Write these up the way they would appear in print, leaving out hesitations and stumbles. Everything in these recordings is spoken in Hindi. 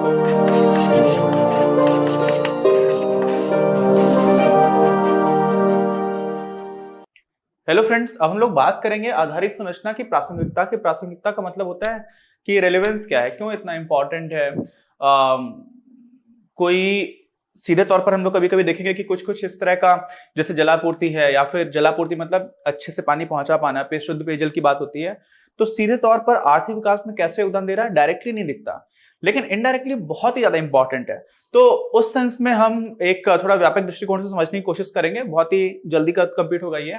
हेलो फ्रेंड्स, अब हम लोग बात करेंगे आधारिक संरचना की प्रासंगिकता की। प्रासंगिकता का मतलब होता है कि रेलेवेंस क्या है, क्यों इतना इंपॉर्टेंट है। कोई सीधे तौर पर हम लोग कभी कभी देखेंगे कि कुछ कुछ इस तरह का, जैसे जलापूर्ति है, या फिर जलापूर्ति मतलब अच्छे से पानी पहुंचा पाना, शुद्ध पेयजल की बात होती है। तो सीधे तौर पर आर्थिक विकास में कैसे योगदान दे रहा है डायरेक्टली नहीं दिखता, लेकिन इनडायरेक्टली बहुत ही ज्यादा इंपॉर्टेंट है। तो उस सेंस में हम एक थोड़ा व्यापक दृष्टिकोण से समझने की कोशिश करेंगे, बहुत ही जल्दी का कंप्लीट होगा ये।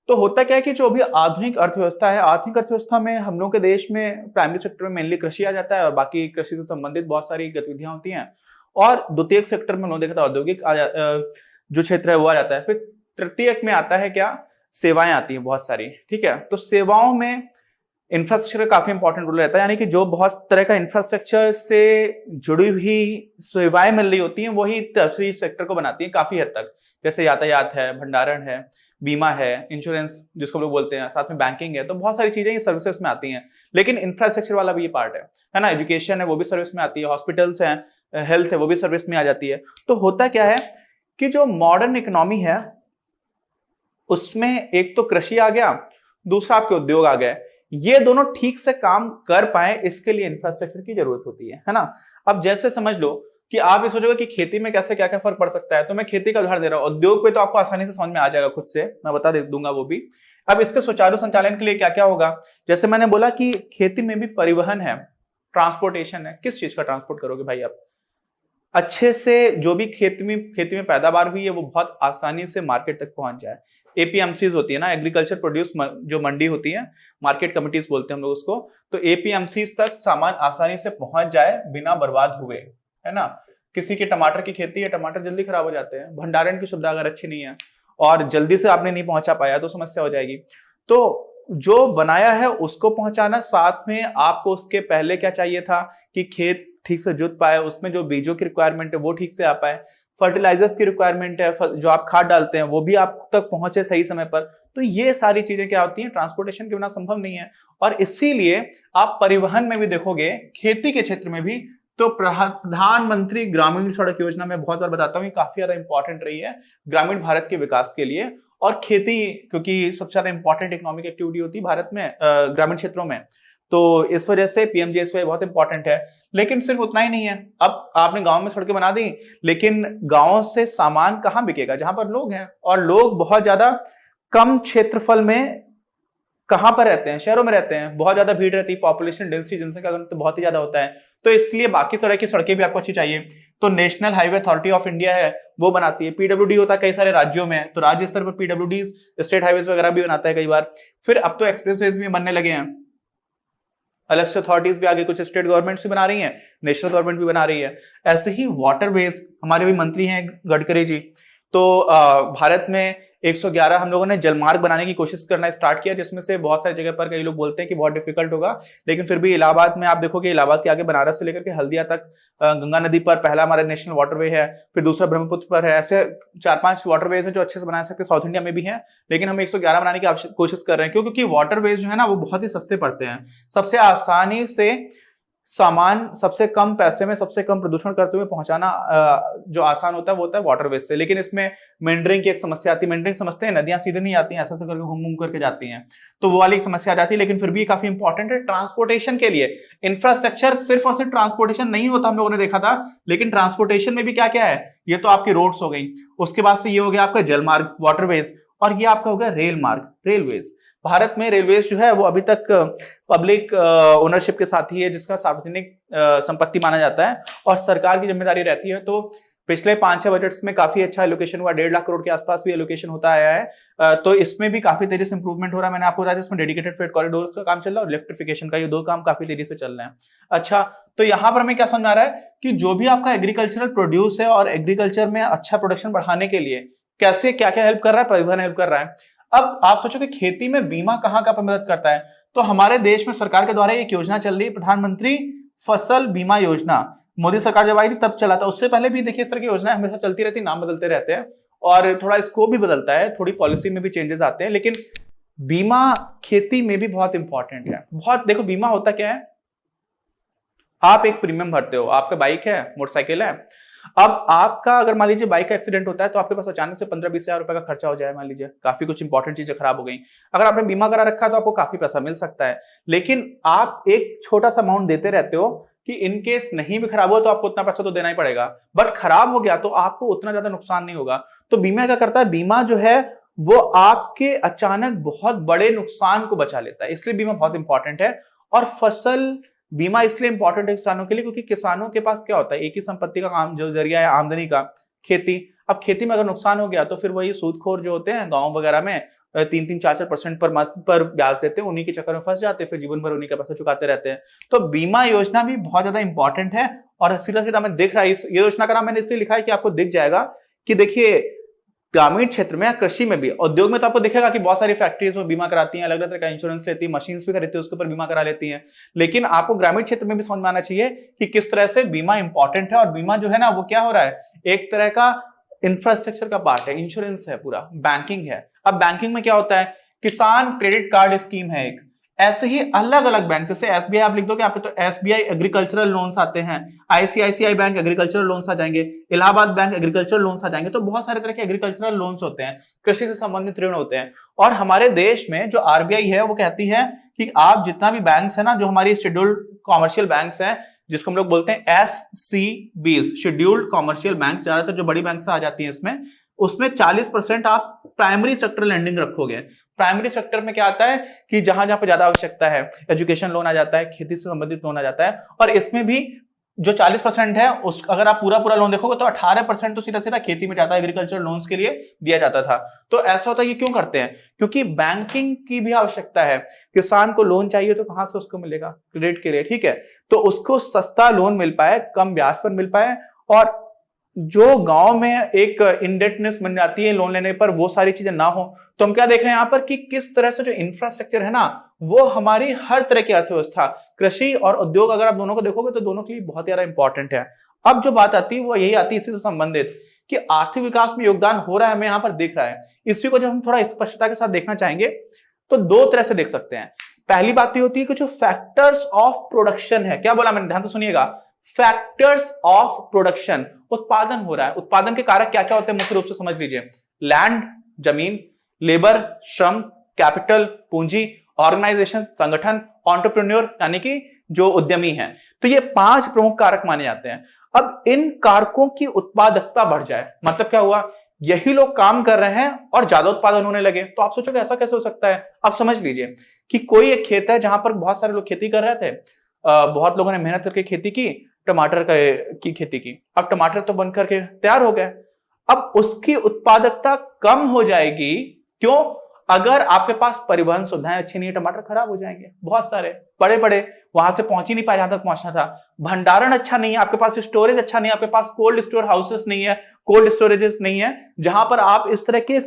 तो होता क्या है कि जो अभी आधुनिक अर्थव्यवस्था है, आधुनिक अर्थव्यवस्था में हम लोग के देश में प्राइमरी सेक्टर में मेनली कृषि आ जाता है और बाकी कृषि से संबंधित बहुत सारी गतिविधियां होती हैं। और द्वितीयक सेक्टर में हम लोग देखा था औद्योगिक जो क्षेत्र है वो आ जाता है। फिर तृतीयक में आता है क्या, सेवाएं आती हैं बहुत सारी। ठीक है, तो सेवाओं में इंफ्रास्ट्रक्चर का काफी इंपॉर्टेंट रोल रहता है, यानी कि जो बहुत तरह का इंफ्रास्ट्रक्चर से जुड़ी हुई सेवाएं मिल रही होती हैं वही टर्शरी सेक्टर को बनाती हैं काफी हद तक। जैसे यातायात है, भंडारण है, बीमा है, इंश्योरेंस जिसको हम लोग बोलते हैं, साथ में बैंकिंग है। तो बहुत सारी चीजें ये सर्विसेज में आती हैं, लेकिन इंफ्रास्ट्रक्चर वाला भी ये पार्ट है ना। एजुकेशन है वो भी सर्विस में आती है, हॉस्पिटल्स हैं, हेल्थ है वो भी सर्विस में आ जाती है। तो होता क्या है कि जो मॉडर्न इकोनॉमी है उसमें एक तो कृषि आ गया, दूसरा आपके उद्योग आ गए। ये दोनों ठीक से काम कर पाए इसके लिए इंफ्रास्ट्रक्चर की जरूरत होती है ना। अब जैसे समझ लो कि आप ये सोचोगे कि खेती में कैसे क्या क्या फर्क पड़ सकता है, तो मैं खेती का उदाहरण दे रहा हूं। उद्योग पे तो आपको आसानी से समझ में आ जाएगा, खुद से मैं बता दे दूंगा वो भी। अब इसके सुचारू संचालन के लिए क्या क्या होगा, जैसे मैंने बोला कि खेती में भी परिवहन है, ट्रांसपोर्टेशन है। किस चीज का ट्रांसपोर्ट करोगे भाई आप? अच्छे से जो भी खेती में पैदावार हुई है वो बहुत आसानी से मार्केट तक पहुंच जाए। एपीएमसीज होती है ना, एग्रीकल्चर प्रोड्यूस जो मंडी होती है, मार्केट कमिटीज बोलते हैं हम लोग उसको। तो एपीएमसीज तक सामान आसानी से पहुंच जाए बिना बर्बाद हुए, है ना। किसी की टमाटर की खेती है, टमाटर जल्दी खराब हो जाते हैं, भंडारण की सुविधा अगर अच्छी नहीं है और जल्दी से आपने नहीं पहुंचा पाया तो समस्या हो जाएगी। तो जो बनाया है उसको पहुंचाना, साथ में आपको उसके पहले क्या चाहिए था कि खेत ठीक से जुत पाए, उसमें जो बीजों की रिक्वायरमेंट है वो ठीक से आ पाए, फर्टिलाइजर्स की रिक्वायरमेंट है, जो आप खाद डालते हैं वो भी आप तक पहुंचे सही समय पर। तो ये सारी चीजें क्या होती हैं, ट्रांसपोर्टेशन के बिना संभव नहीं है। और इसीलिए आप परिवहन में भी देखोगे, खेती के क्षेत्र में भी, तो प्रधानमंत्री ग्रामीण सड़क योजना में बहुत बार बताता हूँ, ये काफी ज्यादा इंपॉर्टेंट रही है ग्रामीण भारत के विकास के लिए। और खेती, क्योंकि सबसे ज्यादा इंपॉर्टेंट इकोनॉमिक एक्टिविटी होती है भारत में ग्रामीण क्षेत्रों में, तो इस वजह से पीएमजीएसवाई बहुत इंपॉर्टेंट है। लेकिन सिर्फ उतना ही नहीं है। अब आपने गांव में सड़कें बना दी, लेकिन गांव से सामान कहां बिकेगा, जहां पर लोग हैं, और लोग बहुत ज्यादा कम क्षेत्रफल में कहां पर रहते हैं, शहरों में रहते हैं, बहुत ज्यादा भीड़ रहती है, पॉपुलेशन डेंसिटी, जनसंख्या तो बहुत ही ज्यादा होता है। तो इसलिए बाकी तरह की सड़कें भी आपको अच्छी चाहिए, तो national highway authority of India है वो बनाती है। पीडब्ल्यूडी होता है कई सारे राज्यों में, तो राज्य स्तर पर पीडब्ल्यूडी स्टेट हाईवे वगैरह भी बनाता है कई बार। फिर अब तो एक्सप्रेसवेज भी बनने लगे हैं, अलग से अथॉरिटीज भी आगे, कुछ स्टेट गवर्नमेंट्स भी बना रही हैं, नेशनल गवर्नमेंट भी बना रही है। ऐसे ही वाटरवेज, हमारे भी मंत्री हैं गडकरी जी, तो भारत में 111 हम लोगों ने जलमार्ग बनाने की कोशिश करना स्टार्ट किया, जिसमें से बहुत सारी जगह पर कई लोग बोलते हैं कि बहुत डिफिकल्ट होगा, लेकिन फिर भी इलाहाबाद में आप देखोगे, इलाहाबाद के आगे बनारस से लेकर के हल्दिया तक गंगा नदी पर पहला हमारा नेशनल वाटरवे है, फिर दूसरा ब्रह्मपुत्र पर है। ऐसे 4-5 वाटरवेज हैं जो अच्छे से बना सकते, साउथ इंडिया में भी है, लेकिन हम 111 बनाने की कोशिश कर रहे हैं। क्यों? क्योंकि वाटरवेज जो है ना वो बहुत ही सस्ते पड़ते हैं, सबसे आसानी से सामान सबसे कम पैसे में सबसे कम प्रदूषण करते हुए पहुंचाना जो आसान होता है वो होता है वाटरवेज से। लेकिन इसमें मेंडरिंग की एक समस्या आती है। मेंडरिंग समझते हैं, नदियां सीधे नहीं आती हैं, ऐसा करके घूम घूम करके जाती हैं, तो वो वाली समस्या आ जाती है। लेकिन फिर भी काफी इंपॉर्टेंट है ट्रांसपोर्टेशन के लिए। इंफ्रास्ट्रक्चर सिर्फ और सिर्फ ट्रांसपोर्टेशन नहीं होता, हम लोगों ने देखा था, लेकिन ट्रांसपोर्टेशन में भी क्या क्या है, ये तो आपकी रोड्स हो गई, उसके बाद से ये हो गया आपका जलमार्ग वाटरवेज, और ये आपका हो गया रेल मार्ग रेलवेज। भारत में रेलवेज जो है वो अभी तक पब्लिक ओनरशिप के साथ ही है, जिसका सार्वजनिक संपत्ति माना जाता है और सरकार की जिम्मेदारी रहती है। तो पिछले 5-6 बजट्स में काफी अच्छा एलोकेशन हुआ, 1.5 लाख करोड़ के आसपास भी एलोकेशन होता आया है। तो इसमें भी काफी तेजी से इंप्रूवमेंट हो रहा है। मैंने आपको बताया इसमें डेडिकेटेड फ्रेट कॉरिडोर्स का काम चल रहा है और इलेक्ट्रिफिकेशन का, ये दो काम काफी तेजी से चल रहे हैं। अच्छा, तो यहाँ पर हमें क्या समझ आ रहा है कि जो भी आपका एग्रीकल्चरल प्रोड्यूस है और एग्रीकल्चर में अच्छा प्रोडक्शन बढ़ाने के लिए कैसे क्या क्या हेल्प कर रहा है, परिवहन हेल्प कर रहा है। अब आप सोचो कि खेती में बीमा कहां का मदद करता है, तो हमारे देश में सरकार के द्वारा एक योजना चल रही है, प्रधानमंत्री फसल बीमा योजना। मोदी सरकार जब आई थी तब चला था, उससे पहले भी देखिए इस तरह की योजनाएं हमेशा चलती रहती, नाम बदलते रहते हैं और थोड़ा स्कोप भी बदलता है, थोड़ी पॉलिसी में भी चेंजेस आते हैं। लेकिन बीमा खेती में भी बहुत इंपॉर्टेंट है। बहुत देखो, बीमा होता क्या है, आप एक प्रीमियम भरते हो, आपका बाइक है, मोटरसाइकिल है, अब आपका अगर मान लीजिए बाइक का एक्सीडेंट होता है तो आपके पास अचानक से 15-20 हजार रुपए का खर्चा हो जाए, मान लीजिए काफी कुछ इंपॉर्टेंट चीजें खराब हो गई, अगर आपने बीमा करा रखा है तो आपको काफी पैसा मिल सकता है, लेकिन आप एक छोटा सा अमाउंट देते रहते हो कि इन केस नहीं भी खराब हो तो आपको उतना पैसा तो देना ही पड़ेगा, बट खराब हो गया तो आपको उतना ज्यादा नुकसान नहीं होगा। तो बीमा क्या करता है, बीमा जो है वो आपके अचानक बहुत बड़े नुकसान को बचा लेता है, इसलिए बीमा बहुत इंपॉर्टेंट है। और फसल बीमा इसलिए इंपॉर्टेंट है किसानों के लिए क्योंकि किसानों के पास क्या होता है, एक ही संपत्ति का काम जो जरिया है आमदनी का, खेती। अब खेती में अगर नुकसान हो गया तो फिर वही सूदखोर जो होते हैं गांव वगैरह में 3-4% पर मंथ पर ब्याज देते हैं, उन्हीं के चक्कर में फंस जाते हैं, फिर जीवन भर उन्हीं का पैसा चुकाते रहते हैं। तो बीमा योजना भी बहुत ज्यादा इंपॉर्टेंट है और सीधा सीधा हमें दिख रहा है, ये योजना का नाम मैंने इसलिए लिखा है कि आपको दिख जाएगा कि देखिए ग्रामीण क्षेत्र में या कृषि में भी, उद्योग में तो आपको दिखेगा कि बहुत सारी फैक्ट्रीज में बीमा कराती हैं, अलग अलग तरह का इंश्योरेंस लेती है, मशीन भी खरीदती है उसके ऊपर बीमा करा लेती हैं, लेकिन आपको ग्रामीण क्षेत्र में भी समझ में आना चाहिए कि किस तरह से बीमा इंपॉर्टेंट है। और बीमा जो है ना वो क्या हो रहा है, एक तरह का इंफ्रास्ट्रक्चर का पार्ट है, इंश्योरेंस है, पूरा बैंकिंग है। अब बैंकिंग में क्या होता है, किसान क्रेडिट कार्ड स्कीम है एक, ऐसे ही अलग अलग बैंक, जैसे एसबीआई आप लिख दो यहाँ पे तो एसबीआई एग्रीकल्चरल लोन्स आते हैं, आईसीआईसीआई बैंक एग्रीकल्चरल लोन्स आ जाएंगे, इलाहाबाद बैंक एग्रीकल्चरल लोन्स आ जाएंगे। तो बहुत सारे तरह के एग्रीकल्चरल लोन्स होते हैं, कृषि से संबंधित ऋण होते हैं। और हमारे देश में जो आरबीआई है वो कहती है कि आप जितना भी बैंक्स है ना, जो हमारी शेड्यूल्ड कॉमर्शियल बैंक्स हैं, जिसको हम लोग बोलते हैं एससीबीज, शेड्यूल्ड कॉमर्शियल बैंक, ज्यादातर जो बड़ी बैंक से आ जाती है इसमें, उसमें 40% आप प्राइमरी सेक्टर लेंडिंग रखोगे। प्राइमरी सेक्टर में क्या आता है कि जहां जहां पर ज्यादा आवश्यकता है, एजुकेशन लोन आ जाता है, खेती से संबंधित लोन आ जाता है। और इसमें भी जो 40% है उस अगर आप पूरा पूरा लोन देखोगे तो 18% तो सीधा सीधा खेती में जाता है, एग्रीकल्चर लोन्स के लिए दिया जाता था। तो ऐसा होता है कि क्यों करते हैं, क्योंकि बैंकिंग की भी आवश्यकता है, किसान को लोन चाहिए तो कहां से उसको मिलेगा, क्रेडिट के लिए, ठीक है। तो उसको सस्ता लोन मिल पाए, कम ब्याज पर मिल पाए, और जो गांव में एक इंडेटनेस बन जाती है लोन लेने पर, वो सारी चीजें ना हो। तो हम क्या देख रहे हैं यहाँ पर कि किस तरह से जो इंफ्रास्ट्रक्चर है ना, वो हमारी हर तरह की अर्थव्यवस्था, कृषि और उद्योग, अगर आप दोनों को देखोगे तो दोनों के लिए बहुत ज्यादा इंपॉर्टेंट है। अब जो बात आती है वो यही आती है इसी से संबंधित कि आर्थिक विकास में योगदान हो रहा है, हमें यहाँ पर दिख रहा है। इसी को जब हम थोड़ा स्पष्टता के साथ देखना चाहेंगे तो दो तरह से देख सकते हैं। पहली बात तो होती है कि जो फैक्टर्स ऑफ प्रोडक्शन है, क्या बोला मैंने, ध्यान से सुनिएगा, फैक्टर्स ऑफ प्रोडक्शन, उत्पादन हो रहा है, उत्पादन के कारक क्या क्या होते हैं मुख्य रूप से समझ लीजिए, लैंड जमीन, लेबर श्रम, कैपिटल पूंजी, ऑर्गेनाइजेशन संगठन, एंटरप्रेन्योर यानी कि जो उद्यमी है। तो ये 5 प्रमुख कारक माने जाते हैं। अब इन कारकों की उत्पादकता बढ़ जाए, मतलब क्या हुआ, यही लोग काम कर रहे हैं और ज्यादा उत्पादन होने लगे। तो आप सोचोगे ऐसा कैसे हो सकता है। आप समझ लीजिए कि कोई एक खेत है जहां पर बहुत सारे लोग खेती कर रहे थे, बहुत लोगों ने मेहनत करके खेती की, टमाटर की खेती की, अब टमाटर तो बन करके तैयार हो गए, अब उसकी उत्पादकता कम हो जाएगी। क्यों, अगर आपके पास परिवहन सुविधाएं अच्छी नहीं है, टमाटर खराब हो जाएंगे, बहुत सारे बड़े बड़े वहां से पहुंच ही नहीं पाए जहां तक पहुंचना था। भंडारण अच्छा नहीं है, आपके पास स्टोरेज अच्छा नहीं है, आपके पास कोल्ड स्टोर हाउसेस नहीं है, कोल्ड स्टोरेजेस नहीं है जहां पर आप इस तरह के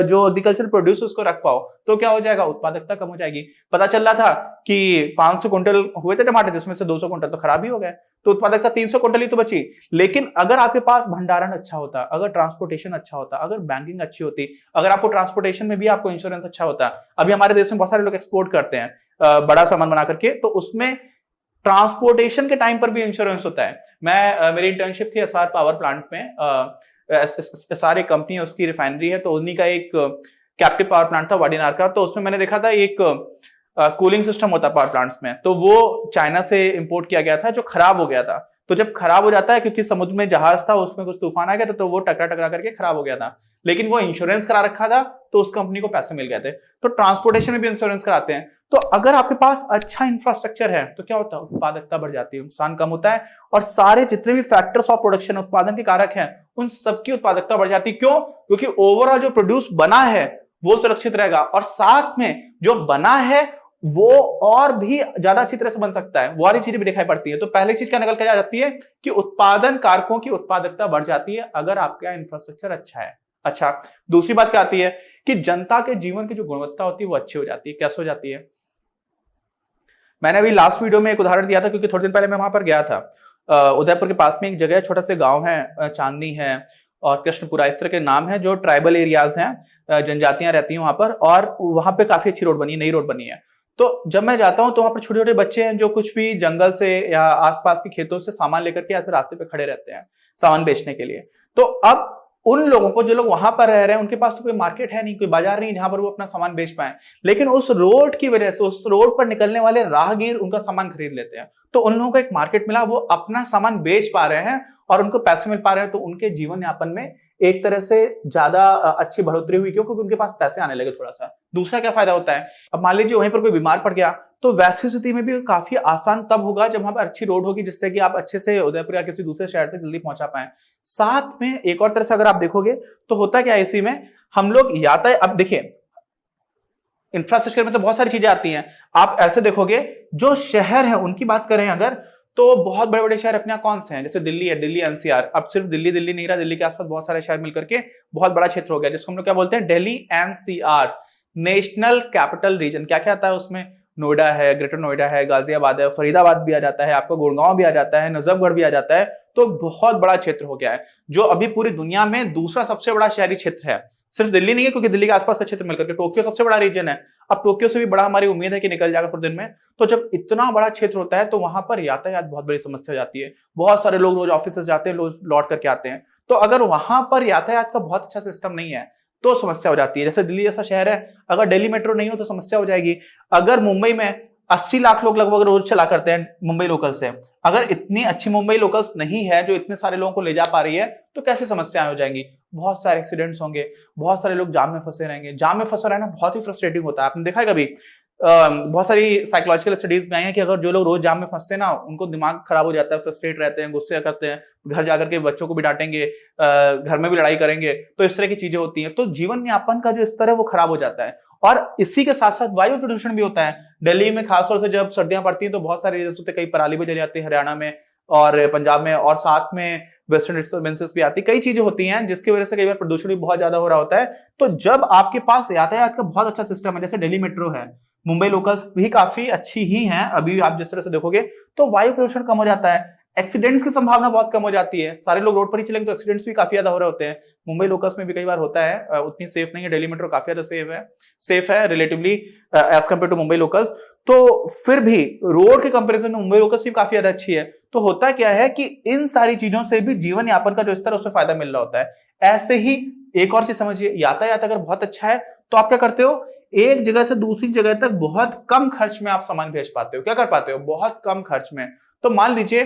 जो एग्रीकल्चर प्रोड्यूस उसको रख पाओ। तो क्या हो जाएगा, उत्पादकता कम हो जाएगी। पता चल रहा था कि 500 कुंटल हुए थे टमाटर, जिसमें से 200 कुंटल तो खराब ही हो गए, तो उत्पादकता 300 कुंटल ही तो बची। लेकिन अगर आपके पास भंडारण अच्छा होता, अगर ट्रांसपोर्टेशन अच्छा होता, अगर बैंकिंग अच्छी होती, अगर आपको ट्रांसपोर्टेशन में भी आपको इंश्योरेंस अच्छा होता, अभी हमारे देश में बहुत सारे लोग एक्सपोर्ट करते हैं बड़ा सामान बना करके, तो उसमें ट्रांसपोर्टेशन के टाइम पर भी इंश्योरेंस होता है। मैं मेरी इंटर्नशिप थी एसआर पावर प्लांट में, एसआर एक कंपनी है, उसकी रिफाइनरी है, तो उन्हीं का एक कैप्टिव पावर प्लांट था वाडीनार का। तो उसमें मैंने देखा था एक कूलिंग सिस्टम होता है पावर प्लांट्स में, तो वो चाइना से इंपोर्ट किया गया था, जो खराब हो गया था। तो जब खराब हो जाता है, क्योंकि समुद्र में जहाज था, उसमें कुछ तूफान आ गया था, तो वो टकरा टकरा करके खराब हो गया था, लेकिन वो इंश्योरेंस करा रखा था, तो उस कंपनी को पैसे मिल गए थे। तो ट्रांसपोर्टेशन में भी इंश्योरेंस कराते हैं। तो अगर आपके पास अच्छा इंफ्रास्ट्रक्चर है तो क्या होता है, उत्पादकता बढ़ जाती है, नुकसान कम होता है, और सारे जितने भी फैक्टर्स ऑफ प्रोडक्शन, उत्पादन के कारक हैं, उन सबकी उत्पादकता बढ़ जाती है। क्यों, क्योंकि ओवरऑल जो प्रोड्यूस बना है वो सुरक्षित रहेगा, और साथ में जो बना है वो और भी ज्यादा अच्छी तरह से बन सकता है, वो वाली चीजें भी दिखाई पड़ती है। तो पहली चीज क्या निकल के आ जाती है कि उत्पादन कारकों की उत्पादकता बढ़ जाती है अगर आपका इंफ्रास्ट्रक्चर अच्छा है। अच्छा, दूसरी बात क्या आती है कि जनता के जीवन की जो गुणवत्ता होती है वो अच्छी हो जाती है। कैसे हो जाती है, मैंने अभी लास्ट वीडियो में एक उदाहरण दिया था, क्योंकि थोड़े दिन पहले मैं वहां पर गया था। उदयपुर के पास में एक जगह, छोटा सा गांव है, चांदनी है और कृष्णपुरा, इस तरह के नाम है, जो ट्राइबल एरियाज हैं, जनजातियां रहती हैं वहां पर, और वहां पे काफी अच्छी रोड बनी है, नई रोड बनी है। तो जब मैं जाता हूं तो वहां पर छोटे छोटे बच्चे हैं जो कुछ भी जंगल से या आसपास के खेतों से सामान लेकर के ऐसे रास्ते पे खड़े रहते हैं सामान बेचने के लिए। तो अब उन लोगों को, जो लोग वहां पर रह रहे हैं, उनके पास तो कोई मार्केट है नहीं, कोई बाजार नहीं जहां पर वो अपना सामान बेच पाए, लेकिन उस रोड की वजह से उस रोड पर निकलने वाले राहगीर उनका सामान खरीद लेते हैं, तो उन लोगों को एक मार्केट मिला, वो अपना सामान बेच पा रहे हैं और उनको पैसे मिल पा रहे हैं, तो उनके जीवन यापन में एक तरह से ज्यादा अच्छी बढ़ोतरी हुई। क्यों? क्योंकि उनके पास पैसे आने लगे थोड़ा सा। दूसरा क्या फायदा होता है, अब मान लीजिए वहीं पर कोई बीमार पड़ गया, तो वैसी स्थिति में भी काफी आसान तब होगा जब वहां पर अच्छी रोड होगी, जिससे कि आप अच्छे से उदयपुर या किसी दूसरे शहर तक जल्दी पहुंचा पाए। साथ में एक और तरह से अगर आप देखोगे तो होता क्या है, इसी में हम लोग यातायात, अब देखिए इंफ्रास्ट्रक्चर में तो बहुत सारी चीजें आती हैं। आप ऐसे देखोगे जो शहर है उनकी बात करें अगर, तो बहुत बड़े बड़े शहर अपने यहाँ कौन से हैं, जैसे दिल्ली है, दिल्ली एनसीआर। अब सिर्फ दिल्ली दिल्ली नहीं रहा, दिल्ली के आसपास बहुत सारे शहर मिलकर के बहुत बड़ा क्षेत्र हो गया, जिसको हम लोग क्या बोलते हैं, Delhi NCR, national capital region. क्या क्या आता है उसमें, नोएडा है, ग्रेटर नोएडा है, गाजियाबाद है, फरीदाबाद भी आ जाता है, आपको गुड़गांव भी आ जाता है, नजफगढ़ भी आ जाता है। तो बहुत बड़ा क्षेत्र हो गया है, जो अभी पूरी दुनिया में दूसरा सबसे बड़ा शहरी क्षेत्र है। सिर्फ दिल्ली नहीं है, क्योंकि दिल्ली के आसपास का क्षेत्र मिलकर के टोक्यो सबसे बड़ा रीजन है। अब टोक्यो से भी बड़ा हमारी उम्मीद है कि निकल जाएगा कुछ दिन में। तो जब इतना बड़ा क्षेत्र होता है तो वहां पर यातायात बहुत बड़ी समस्या हो जाती है। बहुत सारे लोग रोज ऑफिस से जाते हैं, रोज लौट करके आते हैं। तो अगर वहां पर यातायात का बहुत अच्छा सिस्टम नहीं है तो समस्या हो जाती है। जैसे दिल्ली जैसा शहर है, अगर दिल्ली मेट्रो नहीं हो तो समस्या हो जाएगी। अगर मुंबई में 80 लाख लोग लगभग रोज चला करते हैं मुंबई लोकल से, अगर इतनी अच्छी मुंबई लोकल्स नहीं है जो इतने सारे लोगों को ले जा पा रही है, तो कैसे समस्याएं हो जाएंगी। बहुत सारे एक्सीडेंट्स होंगे, बहुत सारे लोग जाम में फंसे रहेंगे। जाम में फंसा रहना बहुत ही फ्रस्ट्रेटिंग होता है। आपने देखा है कभी, बहुत सारी साइकोलॉजिकल स्टडीज में आई है कि अगर जो लोग रोज जाम में फंसते हैं ना, उनको दिमाग खराब हो जाता है, फ्रस्ट्रेट रहते हैं, गुस्से करते हैं, घर जाकर के बच्चों को भी डांटेंगे, घर में भी लड़ाई करेंगे, तो इस तरह की चीजें होती हैं। तो जीवन यापन का जो स्तर है वो खराब हो जाता है। और इसी के साथ साथ वायु प्रदूषण भी होता है। दिल्ली में खासतौर से जब सर्दियां पड़ती हैं तो बहुत सारे रीजन होते हैं, कई पराली भी जल जाती है हरियाणा में और पंजाब में, और साथ में वेस्टर्न डिस्टर्बेंसेस भी आती है, कई चीजें होती हैं जिसकी वजह से कई बार प्रदूषण भी बहुत ज्यादा हो रहा होता है। तो जब आपके पास यातायात का बहुत अच्छा सिस्टम है, जैसे दिल्ली मेट्रो है, मुंबई लोकल्स भी काफी अच्छी ही हैं, अभी आप जिस तरह से देखोगे, तो वायु प्रदूषण कम हो जाता है, एक्सीडेंट्स की संभावना बहुत कम हो जाती है। सारे लोग रोड पर ही चलेंगे तो एक्सीडेंट्स भी काफी ज्यादा हो रहे होते हैं। मुंबई लोकल्स में भी कई बार होता है, उतनी सेफ नहीं है। दिल्ली मेट्रो काफी ज्यादा सेफ है relatively as compare to Mumbai locals. तो फिर भी रोड के कंपेरिजन में मुंबई लोकल्स भी काफी ज्यादा अच्छी है। तो होता क्या है कि इन सारी चीजों से भी जीवन यापन का जो स्तर है उसमें फायदा मिल रहा होता है। ऐसे ही एक और चीज समझिए, यातायात अगर बहुत अच्छा है तो आप क्या करते हो, एक जगह से दूसरी जगह तक बहुत कम खर्च में आप सामान भेज पाते हो। क्या कर पाते हो, बहुत कम खर्च में। तो मान लीजिए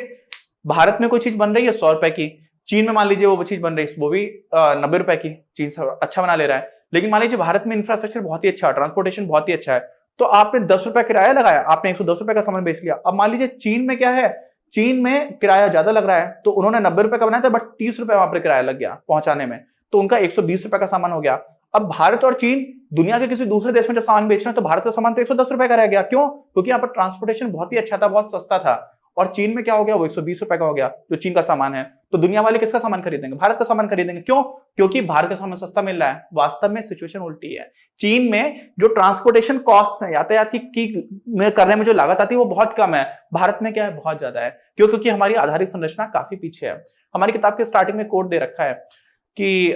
भारत में कोई चीज बन रही है 100 रुपए की, चीन में मान लीजिए वो चीज बन रही है वो भी 90 रुपए की, चीन अच्छा बना ले रहा है। लेकिन मान लीजिए भारत में इंफ्रास्ट्रक्चर बहुत ही अच्छा है, ट्रांसपोर्टेशन बहुत ही अच्छा है, तो आपने 10 रुपए किराया लगाया, आपने 110 रुपए का सामान बेच लिया। अब मान लीजिए चीन में क्या है, चीन में किराया ज्यादा लग रहा है, तो उन्होंने 90 रुपए का बनाया था, बट 30 रुपए वहां पर किराया लग गया पहुंचाने में, तो उनका 120 रुपए का सामान हो गया। अब भारत और चीन दुनिया के किसी दूसरे देश में जब सामान बेचना है तो भारत का सामान तो 110 रुपए का रह गया। क्यों? क्योंकि यहाँ पर ट्रांसपोर्टेशन बहुत ही अच्छा था, बहुत सस्ता था। और चीन में क्या हो गया, वो 120 रुपए का हो गया जो चीन का सामान है। तो दुनिया वाले किसका सामान खरीदेंगे, भारत का सामान खरीदेंगे। क्यों? क्योंकि भारत का सामान सस्ता मिल रहा है। वास्तव में सिचुएशन उल्टी है। चीन में जो ट्रांसपोर्टेशन कॉस्ट है, यातायात की में करने में जो लागत आती है वो बहुत कम है। भारत में क्या है, बहुत ज्यादा है। क्यों? क्योंकि हमारी आधारिक संरचना काफी पीछे है। हमारी किताब के स्टार्टिंग में कोड दे रखा है कि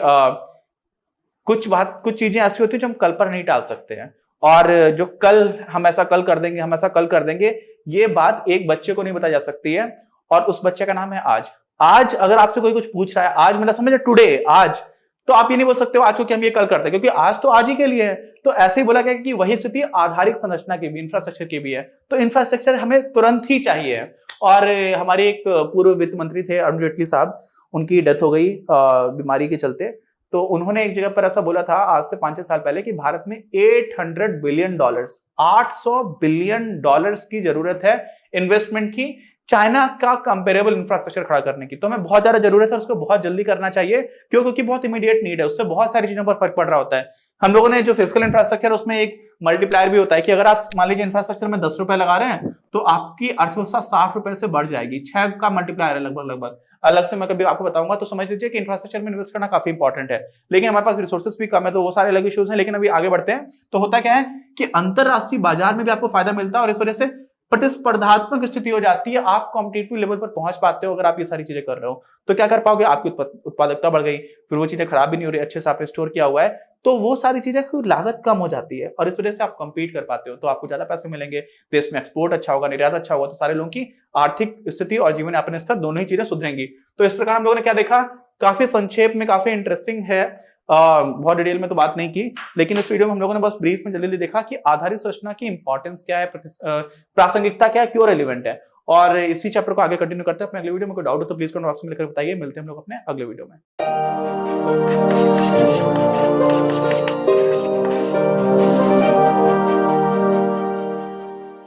कुछ चीजें ऐसी होती है जो हम कल पर नहीं टाल सकते हैं, और जो कल हम ऐसा कल कर देंगे, हम ऐसा कल कर देंगे, ये बात एक बच्चे को नहीं बताई जा सकती है, और उस बच्चे का नाम है आज। आज अगर आपसे कोई कुछ पूछ रहा है, आज मतलब समझे टुडे, आज, तो आप ये नहीं बोल सकते हो आज को कि हम ये कल करते हैं, क्योंकि आज तो आज ही के लिए है। तो ऐसे ही बोला गया कि वही स्थिति आधारिक संरचना की भी, इंफ्रास्ट्रक्चर की भी है। तो इंफ्रास्ट्रक्चर हमें तुरंत ही चाहिए। और हमारे एक पूर्व वित्त मंत्री थे अरुण जेटली साहब, उनकी डेथ हो गई बीमारी के चलते। तो उन्होंने एक जगह पर ऐसा बोला था आज से 5-6 साल पहले कि भारत में 800 बिलियन डॉलर्स, 800 बिलियन डॉलर्स की जरूरत है इन्वेस्टमेंट की, चाइना का कंपेरेबल इंफ्रास्ट्रक्चर खड़ा करने की। तो हमें बहुत ज्यादा जरूरत है, उसको बहुत जल्दी करना चाहिए। क्यों? क्योंकि बहुत इमीडिएट नीड है, उससे बहुत सारी चीजों पर फर्क पड़ रहा होता है। हम लोगों ने जो फिजिकल इंफ्रास्ट्रक्चर, उसमें एक मल्टीप्लायर भी होता है कि अगर आप मान लीजिए इंफ्रास्ट्रक्चर में 10 रुपए लगा रहे हैं तो आपकी अर्थव्यवस्था 60 रुपए से बढ़ जाएगी। 6 का मल्टीप्लायर है लगभग। अलग से मैं कभी आपको बताऊंगा। तो समझ लीजिए कि इंफ्रास्ट्रक्चर में इन्वेस्ट करना काफी इंपॉर्टेंट है, लेकिन हमारे पास रिसोर्सेज भी कम है, तो वो सारे अलग इश्यूज हैं। लेकिन अभी आगे बढ़ते हैं। तो होता क्या है कि अंतरराष्ट्रीय बाजार में भी आपको फायदा मिलता है, और इस वजह से प्रतिस्पर्धात्मक स्थिति हो जाती है, आप कॉम्पिटिटिव लेवल पर पहुंच पाते हो। अगर आप ये सारी चीजें कर रहे हो तो क्या कर पाओगे, आपकी उत्पादकता बढ़ गई, फिर वो चीजें खराब भी नहीं हो रही, अच्छे से आपने स्टोर किया हुआ है, तो वो सारी चीजें की लागत कम हो जाती है और इस वजह से आप compete कर पाते हो, तो आपको ज्यादा पैसे मिलेंगे, देश में एक्सपोर्ट अच्छा होगा, निर्यात अच्छा होगा, तो सारे लोगों की आर्थिक स्थिति और जीवन यापन स्तर दोनों ही चीजें सुधरेंगी। तो इस प्रकार हम लोगों ने क्या देखा, काफी संक्षेप में, काफी इंटरेस्टिंग है, बहुत डिटेल में तो बात नहीं की, लेकिन इस वीडियो में हम लोगों ने बस ब्रीफ में जल्दी देखा कि आधारित संरचना की इंपॉर्टेंस क्या है, प्रासंगिकता क्या है, क्यों रेलिवेंट है। और इसी चैप्टर को आगे कंटिन्यू करते हैं अपने अगले वीडियो में। कोई डाउट हो तो प्लीज कमेंट बॉक्स में लिखकर बताइए। मिलते हैं हम लोग अपने अगले वीडियो में।